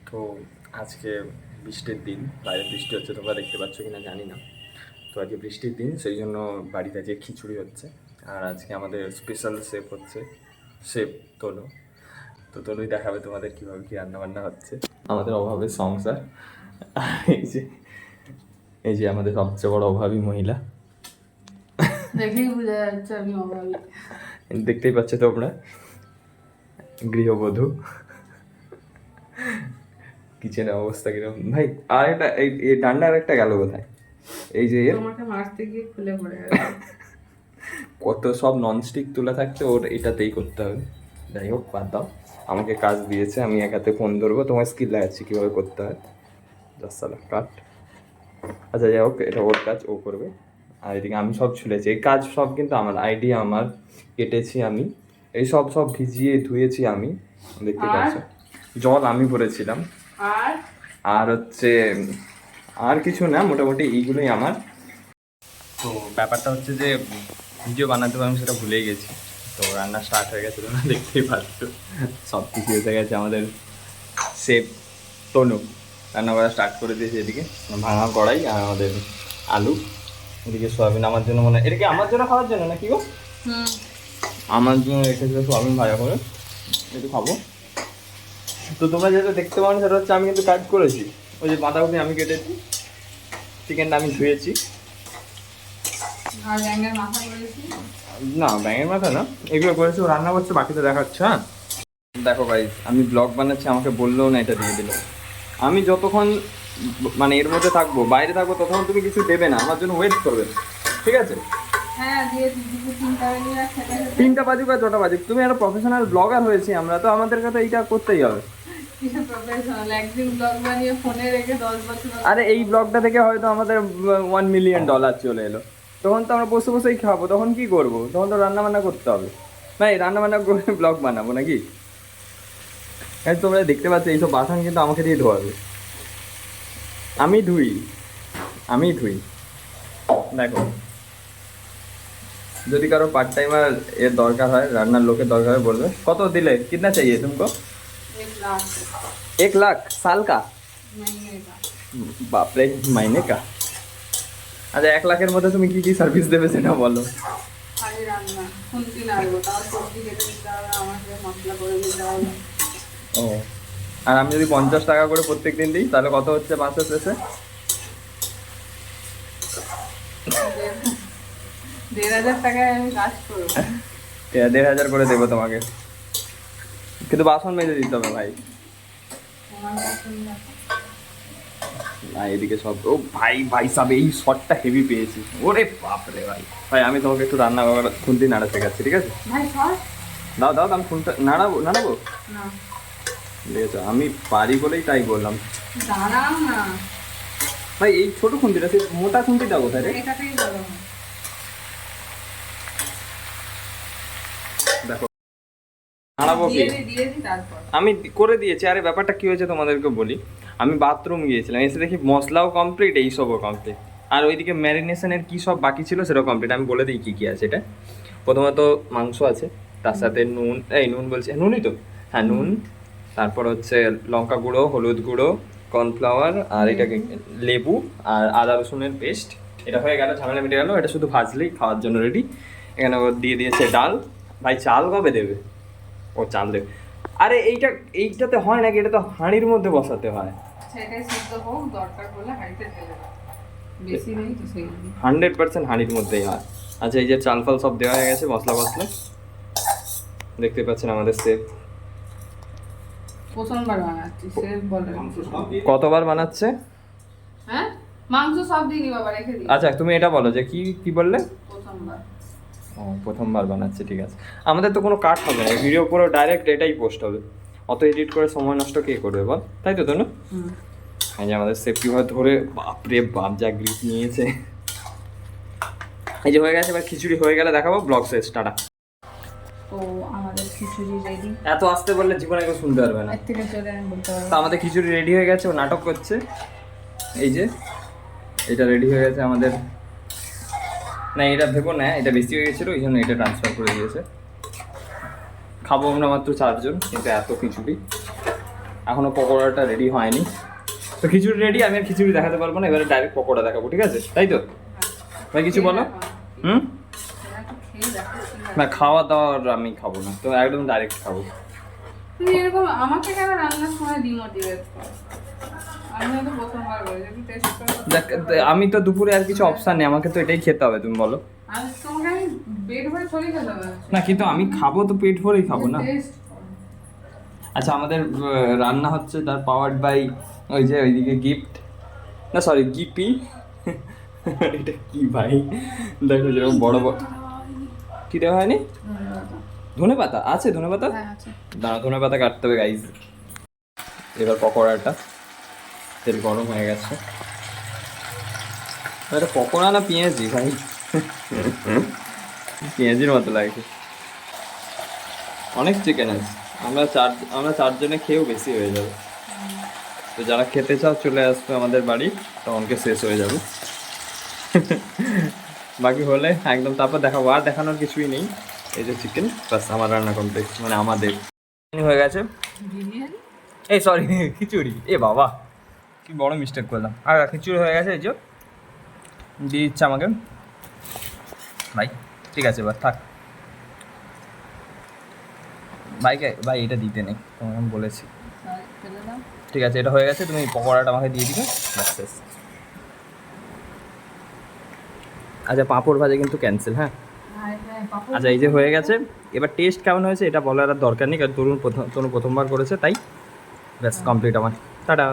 তো আজকে বৃষ্টির দিন, বাইরে বৃষ্টি হচ্ছে, তোমরা দেখতে পাচ্ছ কিনা জানি না। তো আজকে বৃষ্টির দিন, সেই জন্য বাড়িতে আজকে খিচুড়ি হচ্ছে। আর আজকে আমাদের স্পেশাল শেফ হচ্ছে শেফ তনু। তো তনুই দেখাবে তোমাদের কীভাবে কী রান্নাবান্না হচ্ছে। আমাদের অভাবের সংসার। এই যে এই যে আমাদের সবচেয়ে বড় অভাবী মহিলা, দেখেই বোঝা যাচ্ছে আমি অভাবী। দেখতেই পাচ্ছ তোমরা, গৃহবধূ। কিচেনের অবস্থা কিরকম ভাই? আর একটা এই ডান্ডা আর একটা গেল কোথায়? এই যে তোমাকে মারতে গিয়ে খুলে পড়ে গেল। কত সব ননস্টিক তুলে থাকছে, ওর এটাতেই করতে হবে। যাই হোক, বাদ দাও, আমাকে কাজ দিয়েছে, আমি এক হাতে ফোন ধরবো, তোমার স্কিল লাগাচ্ছি কীভাবে করতে হয়। 10 কাট। আচ্ছা যাই হোক, এটা ওর কাজ, ও করবে। আর এদিকে আমি সব ছুলেছি, এই কাজ সব কিন্তু আমার, আইডিয়া আমার, কেটেছি আমি, এই সব সব ভিজিয়ে ধুয়েছি আমি, দেখতে পাচ্ছ। জল আমি ভরেছিলাম। আর আর হচ্ছে আর কিছু না, মোটামুটি এইগুলোই আমার। তো ব্যাপারটা হচ্ছে যে ভিডিও বানাতে আমি সেটা ভুলেই গেছি। তো রান্না স্টার্ট হয়ে গেছিলো না, দেখতেই পাচ্ছ সব কিছু এসে গেছে। আমাদের শেফ তনু রান্না করা স্টার্ট করে দিয়েছে। এদিকে ভাঙা কড়াই আর আমাদের আলু, এদিকে সোয়াবিন আমার জন্য, মনে হয় এদিকে আমার জন্য খাওয়ার জন্য নাকি গো? আমার জন্য রেখেছিল সোয়াবিন ভাজা করে, একটু খাবো। তো তোমরা যেটা দেখতে পাও সেটা হচ্ছে আমি কিন্তু কাজ করেছি। ওই যে বাঁধাকপি আমি কেটেছি, চিকেনটা আমি ধুয়েছি। আর ব্যাঙের মাথা করেছি। না, ব্যাঙের মাথা না, এগুলো করেছি, ও রান্না করছে, বাকিটা দেখাচ্ছে। হ্যাঁ দেখো ভাই, আমি ব্লগ বানাচ্ছি, আমাকে বললেও না, এটা দিয়ে দিল। আমি যতক্ষণ মানে এর মধ্যে থাকবো, বাইরে থাকবো, ততক্ষণ তুমি কিছু দেবে না, আমার জন্য ওয়েট করবে, ঠিক আছে? হ্যাঁ দিয়ে দুপুর 3টা বেজে যাচ্ছে। 3টা বাজুক আর 6টা বাজুক, তুমি একটা প্রফেশনাল ব্লগার হয়েছি আমরা, তো আমাদের কাছে এইটা করতেই হবে। প্রফেশনাল একদিন ব্লগ বানিয়ে ফোনে রেখে 10 বছর। আরে এই ব্লগটা থেকে হয়তো আমাদের $1 মিলিয়ন চলে এলো, তখন তো আমরা বসে বসেই খাবো, তখন কি করবো? তখন তো রান্না বান্না করতে হবে, ভাই রান্না বান্না করে ব্লগ বানাবো নাকি? হ্যাঁ তোমরা দেখতে পাচ্ছ এইসব বাসন কিন্তু আমাকে দিয়ে ধোয়াবে, আমি ধুই, আমি ধুই। দেখো, যদি কারো পার্ট টাইমার এর দরকার হয়, রান্নার লোকের দরকার হয়, বলবে। কত দিলে, কিतना चाहिए तुमको? 1 लाख साल का? বাপরে, মাইনে কা? আচ্ছা 1 লাখের মধ্যে তুমি কি কি সার্ভিস দেবে সেটা বলো। খালি রান্না, খুন্তি নাড়বো, তাও সবজি কেটে দিতে হবে, আমাকে মশলা করে দিতে হবে। ও, আর আমি যদি 50 টাকা করে প্রত্যেক দিন দিই, তাহলে কত হচ্ছে মাসের শেষে? 1,500 টাকায় আমি কাজ করবো। 1,500 করে দেবো তোমাকে, কিন্তু বাসন মেজে দিতে হবে ভাই। আমার পছন্দ। না এদিকে সব, ও ভাই ভাই সাব, এই শটটা হেভি পেয়েছি, ওরে বাপরে ভাই। ভাই আমি তোমাকে একটু রান্না করার খুন্তি নাড়া শেখাচ্ছি, ঠিক আছে? ভাই সর। দাও দাও, আমি খুনটা নাড়াবো নাড়াবো। না ঠিক আছে, আমি পারি বলেই তাই বললাম। দাঁড়াও না, ভাই এই ছোট খুন্তিটা, সেই মোটা খুন্তিটা কোথায় রে? এটাতেই বলো। দেখো নাড়াবো কি? দিয়ে দি তারপর। আমি করে দিয়েছি। আরে ব্যাপারটা কি হয়েছে তোমাদেরকে বলি, আমি বাথরুম গিয়েছিলাম, এসে দেখি মশলাও কমপ্লিট, এইসবও কমপ্লিট, আর ওইদিকে ম্যারিনেশনের কী সব বাকি ছিল সেটাও কমপ্লিট। আমি বলে দিই কী কী আছে। এটা প্রথমত মাংস আছে, তার সাথে নুন, এই নুন বলছি, নুনই তো, হ্যাঁ নুন, তারপর হচ্ছে লঙ্কা গুঁড়ো, হলুদ গুঁড়ো, কর্নফ্লাওয়ার, আর এটাকে লেবু, আর আদা রসুনের পেস্ট। এটা হয়ে গেল, ঝামেলা মিটে গেল, এটা শুধু ভাজলেই খাওয়ার জন্য রেডি। এখানে ও দিয়ে দিয়েছে ডাল। ভাই চাল কবে দেবে? ও চাল দেবে। আরে এইটাতে হয় নাকি? এটা তো হাঁড়ির মধ্যে বসাতে হয়। সেটাই সিদ্ধ হোক, দরকার পড়লে হাঁড়িতে ঢেলে দাও, বেশি নেই তো সেই 100% হাঁড়ির মধ্যেই হয়। আচ্ছা এই যে চাল ফাল সব দেওয়া হয়ে গেছে, মশলা ফসলা দেখতে পাচ্ছেন আমাদের শেফ প্রথমবার বানাচ্ছি, সে বলে। কতবার বানাচ্ছে? হ্যাঁ মাংস সব দিনই বাবা রেখে দিই। আচ্ছা তুমি এটা বলো যে কি কি বললে? প্রথমবার। ও প্রথমবার বানাচ্ছে, ঠিক আছে। আমাদের তো কোনো কাট হবে না, ভিডিও পুরো ডাইরেক্ট এটাই পোস্ট হবে, অত এডিট করে সময় নষ্ট কে করবে বল, তাই তো? না এই যে আমাদের সেফ কিভাবে ধরে, বাপরে বাপ যা গ্রিপ নিয়েছে। এই যে হয়ে গেছে, এবার খিচুড়ি হয়ে গেলে দেখাবো, ব্লগ শেষ, টাটা। তো আমাদের খিচুড়ি রেডি। এত আসতে বললে জীবনে কেউ শুনতে পারবে না। এর থেকে চলে আমি বলতে পারবো। তো আমাদের খিচুড়ি রেডি হয়ে গেছে, ও নাটক করছে। এই যে এটা রেডি হয়ে গেছে আমাদের, না এটা ভেবো না, এটা বেশি হয়ে গেছিলো, ওই জন্য এটা ট্রান্সফার করে দিয়েছে। খাবো আমরা মাত্র 4 জন, কিন্তু এত খিচুড়ি। এখনও পকোড়াটা রেডি হয়নি। তো খিচুড়ি রেডি, আমি আর খিচুড়ি দেখাতে পারবো না, এবারে ডাইরেক্ট পকোড়া দেখাবো, ঠিক আছে? তাই তো ভাই, কিছু বলো। হুম, খেয়ে দেখো কি হয়। না খাওয়া দাওয়ার আমি খাবো না, তো একদম ডাইরেক্ট খাবো। তুমি এরকম আমাকে কেন রান্নার সময় ডিমোটিভেট করো? আমি তো প্রথমবার করি, একটু টেস্ট করে দেখ, আমি তো দুপুরে আর কিছু অপশন নেই, আমাকে তো এটাই খেতে হবে, তুমি বলো। আর তোমাকে আমি পেট ভরে থরি খেতে হবে। না কিন্তু আমি খাবো তো পেট ভরেই খাবো না। টেস্ট আচ্ছা, আমাদের রান্না হচ্ছে তার পাওয়ার্ড বাই ওই যে ওইদিকে গিফট, না সরি গিপি। এটা কি ভাই, দেখো যেরকম বড় বড় কি দেওয়া হয়নি। ধনে পাতা আছে, ধনে পাতা হ্যাঁ আছে। দাঁড়া, ধনে পাতা কাটতে হবে গাইজ। এবার পকোড়াটা, তেল গরম হয়ে গেছে। এটা পকোড়া না পেঁয়াজি ভাই? পেঁয়াজির মতো লাগছে। অনেক চিকেন আছে, আমরা চারজনে খেয়েও বেশি হয়ে যাবে। তো যারা খেতে চাও চলে আসবে আমাদের বাড়ি, তখনকে শেষ হয়ে যাবে। বাকি হলে একদম তারপর দেখাবো, আর দেখানোর কিছুই নেই। এই যে চিকেন, বাস আমার রান্না কমপ্লিট, মানে আমাদের হয়ে গেছে। বিরিয়ানি এই সরি, খিচুড়ি, এ বাবা কি বড় মিস্টেক করলাম। আর খিচুড়ি হয়ে গেছে, এই যে দিয়ে দিচ্ছে আমাকে ভাই। ঠিক আছে, এবার থাক ভাইকে, ভাই এটা দিতে নেই, তোমাকে আমি বলেছি। ফেলে দাও। ঠিক আছে, এটা হয়ে গেছে, তুমি পকোড়াটা আমাকে দিয়ে দিবে, ব্যাস শেষ। আচ্ছা, পাঁপড় ভাজা কিন্তু ক্যান্সেল, হ্যাঁ। আচ্ছা, এই যে হয়ে গেছে, এবার টেস্ট কেমন হয়েছে এটা বলার আর দরকার নেই, কারণ তরুণ প্রথমবার করেছে, তাই ব্যাস কমপ্লিট আমার। টাটা।